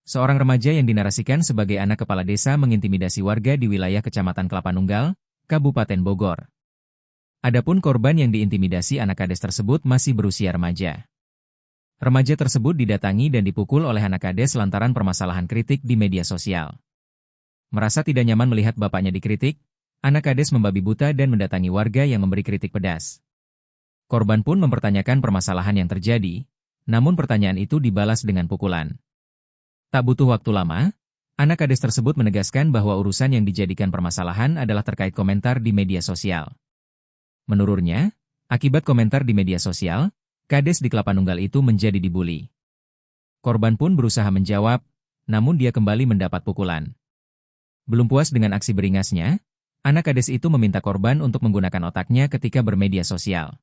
Seorang remaja yang dinarasikan sebagai anak kepala desa mengintimidasi warga di wilayah Kecamatan Kelapa Nunggal, Kabupaten Bogor. Adapun korban yang diintimidasi anak kades tersebut masih berusia remaja. Remaja tersebut didatangi dan dipukul oleh anak kades lantaran permasalahan kritik di media sosial. Merasa tidak nyaman melihat bapaknya dikritik, anak kades membabi buta dan mendatangi warga yang memberi kritik pedas. Korban pun mempertanyakan permasalahan yang terjadi, namun pertanyaan itu dibalas dengan pukulan. Tak butuh waktu lama, anak kades tersebut menegaskan bahwa urusan yang dijadikan permasalahan adalah terkait komentar di media sosial. Menurutnya, akibat komentar di media sosial, kades di Kelapa Nunggal itu menjadi dibully. Korban pun berusaha menjawab, namun dia kembali mendapat pukulan. Belum puas dengan aksi beringasnya, anak kades itu meminta korban untuk menggunakan otaknya ketika bermedia sosial.